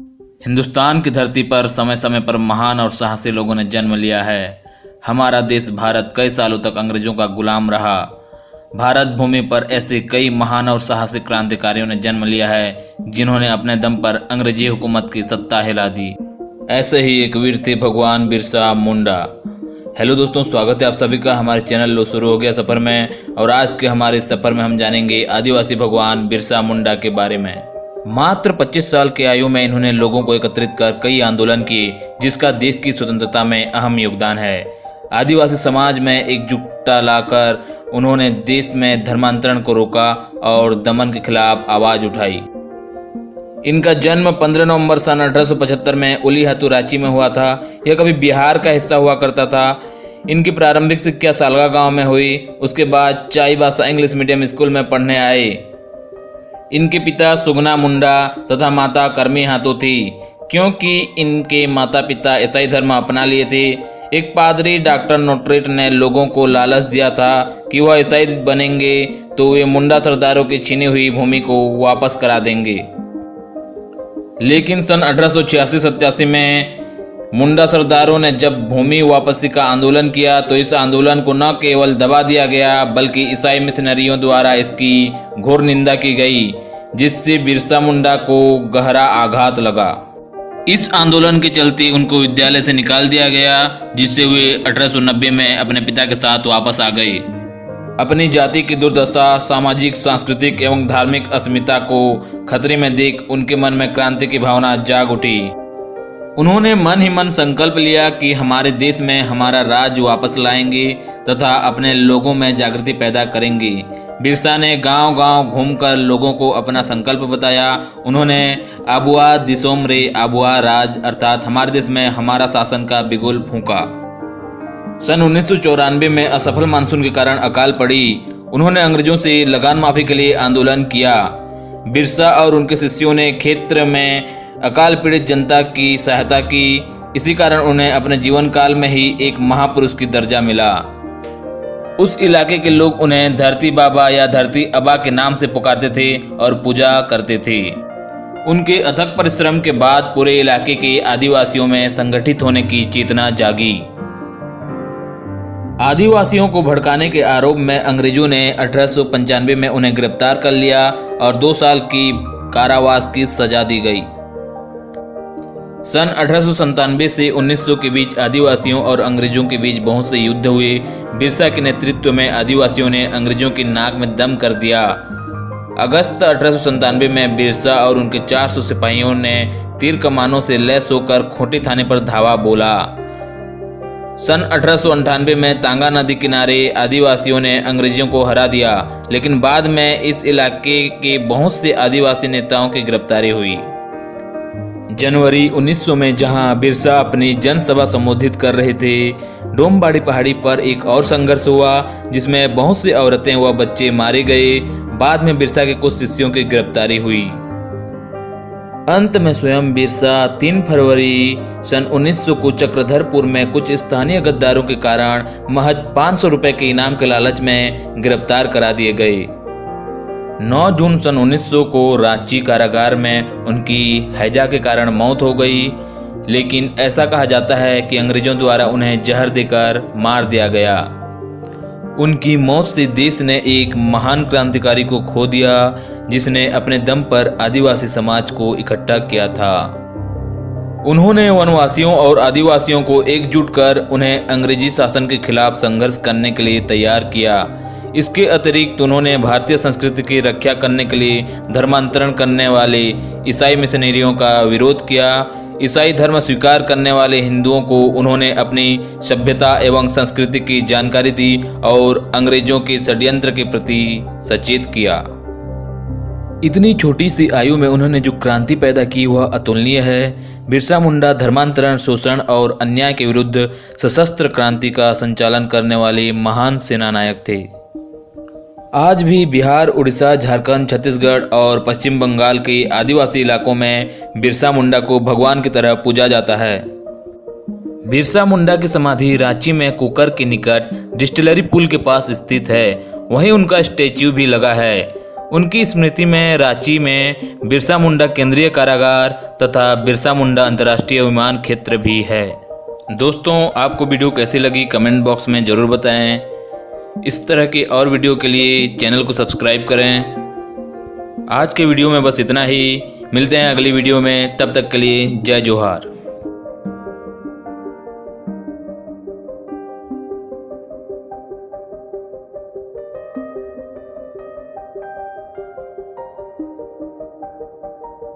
हिंदुस्तान की धरती पर समय समय पर महान और साहसी लोगों ने जन्म लिया है। हमारा देश भारत कई सालों तक अंग्रेजों का गुलाम रहा। भारत भूमि पर ऐसे कई महान और साहसी क्रांतिकारियों ने जन्म लिया है जिन्होंने अपने दम पर अंग्रेजी हुकूमत की सत्ता हिला दी। ऐसे ही एक वीर थे भगवान बिरसा मुंडा। हेलो दोस्तों, स्वागत है आप सभी का हमारे चैनल लो शुरू हो गया सफ़र में। और आज के हमारे इस सफ़र में हम जानेंगे आदिवासी भगवान बिरसा मुंडा के बारे में। मात्र 25 साल की आयु में इन्होंने लोगों को एकत्रित कर कई आंदोलन किए जिसका देश की स्वतंत्रता में अहम योगदान है। आदिवासी समाज में एकजुटता लाकर उन्होंने देश में धर्मांतरण को रोका और दमन के खिलाफ आवाज उठाई। इनका जन्म 15 नवंबर सन 1875 में उलीहातू रांची में हुआ था। यह कभी बिहार का हिस्सा हुआ करता था। इनकी प्रारंभिक शिक्षा सालगा गांव में हुई। उसके बाद चाईबासा इंग्लिश मीडियम स्कूल में पढ़ने आए। इनके पिता सुगना मुंडा तथा माता कर्मी हाथो थी, क्योंकि इनके माता पिता ईसाई धर्म अपना लिए थे। एक पादरी डॉक्टर नोट्रेट ने लोगों को लालच दिया था कि वह ईसाई बनेंगे तो वे मुंडा सरदारों की छीनी हुई भूमि को वापस करा देंगे। लेकिन सन 1886-87 में मुंडा सरदारों ने जब भूमि वापसी का आंदोलन किया तो इस आंदोलन को न केवल दबा दिया गया बल्कि ईसाई मिशनरियों द्वारा इसकी घोर निंदा की गई, जिससे बिरसा मुंडा को गहरा आघात लगा। इस आंदोलन के चलते उनको विद्यालय से निकाल दिया गया, जिससे वे 1890 में अपने पिता के साथ वापस आ गए। अपनी जाति की दुर्दशा, सामाजिक, सांस्कृतिक एवं धार्मिक अस्मिता को खतरे में देख उनके मन में क्रांति की भावना जाग उठी। उन्होंने मन ही मन संकल्प लिया कि हमारे देश में हमारा राज वापस लाएंगे तथा अपने लोगों में जागृति पैदा करेंगे। बिरसा ने गांव-गांव घूमकर लोगों को अपना संकल्प बताया। उन्होंने आबुआ दिसोम रे आबुआ राज अर्थात हमारे देश में हमारा शासन का बिगुल फूंका। सन 1994 में असफल मानसून के कारण अकाल पड़ी। उन्होंने अंग्रेजों से लगान माफी के लिए आंदोलन किया। बिरसा और उनके शिष्यों ने क्षेत्र में अकाल पीड़ित जनता की सहायता की। इसी कारण उन्हें अपने जीवन काल में ही एक महापुरुष की दर्जा मिला। उस इलाके के लोग उन्हें धरती बाबा या धरती अबा के नाम से पुकारते थे और पूजा करते थे। उनके अथक परिश्रम के बाद पूरे इलाके के आदिवासियों में संगठित होने की चेतना जागी। आदिवासियों को भड़काने के आरोप में अंग्रेजों ने 1895 में उन्हें गिरफ्तार कर लिया और 2 साल की कारावास की सजा दी गई। सन 1897 से 1900 के बीच आदिवासियों और अंग्रेजों के बीच बहुत से युद्ध हुए। बिरसा के नेतृत्व में आदिवासियों ने अंग्रेजों की नाक में दम कर दिया। अगस्त 1897 में बिरसा और उनके 400 सिपाहियों ने तीर कमानों से लैस होकर खूंटी थाने पर धावा बोला। सन 1898 में तांगा नदी किनारे आदिवासियों ने अंग्रेजों को हरा दिया, लेकिन बाद में इस इलाके के बहुत से आदिवासी नेताओं की गिरफ्तारी हुई। जनवरी 1900 में जहां बिरसा अपनी जनसभा संबोधित कर रहे थे, डोमबाड़ी पहाड़ी पर एक और संघर्ष हुआ जिसमें बहुत सी औरतें व बच्चे मारे गए। बाद में बिरसा के कुछ शिष्यों की गिरफ्तारी हुई। अंत में स्वयं बिरसा 3 फरवरी सन 1900 को चक्रधरपुर में कुछ स्थानीय गद्दारों के कारण महज 500 रुपए के इनाम के लालच में गिरफ्तार करा दिए गए। 9 जून सन 1900 को रांची कारागार में उनकी हैजा के कारण मौत हो गई, लेकिन ऐसा कहा जाता है कि अंग्रेजों द्वारा उन्हें जहर देकर मार दिया गया। उनकी मौत से देश ने एक महान क्रांतिकारी को खो दिया जिसने अपने दम पर आदिवासी समाज को इकट्ठा किया था। उन्होंने वनवासियों और आदिवासियों को एकजुट कर उन्हें अंग्रेजी शासन के खिलाफ संघर्ष करने के लिए तैयार किया। इसके अतिरिक्त उन्होंने भारतीय संस्कृति की रक्षा करने के लिए धर्मांतरण करने वाले ईसाई मिशनरियों का विरोध किया। ईसाई धर्म स्वीकार करने वाले हिंदुओं को उन्होंने अपनी सभ्यता एवं संस्कृति की जानकारी दी और अंग्रेजों के षड्यंत्र के प्रति सचेत किया। इतनी छोटी सी आयु में उन्होंने जो क्रांति पैदा की वह अतुलनीय है। बिरसा मुंडा धर्मांतरण, शोषण और अन्याय के विरुद्ध सशस्त्र क्रांति का संचालन करने वाले महान सेनानायक थे। आज भी बिहार, उड़ीसा, झारखंड, छत्तीसगढ़ और पश्चिम बंगाल के आदिवासी इलाकों में बिरसा मुंडा को भगवान की तरह पूजा जाता है। बिरसा मुंडा की समाधि रांची में कुकर के निकट डिस्टिलरी पुल के पास स्थित है। वहीं उनका स्टैच्यू भी लगा है। उनकी स्मृति में रांची में बिरसा मुंडा केंद्रीय कारागार तथा बिरसा मुंडा अंतर्राष्ट्रीय विमान क्षेत्र भी है। दोस्तों, आपको वीडियो कैसी लगी कमेंट बॉक्स में ज़रूर बताएं। इस तरह की और वीडियो के लिए चैनल को सब्सक्राइब करें। आज के वीडियो में बस इतना ही। मिलते हैं अगली वीडियो में, तब तक के लिए जय जोहार।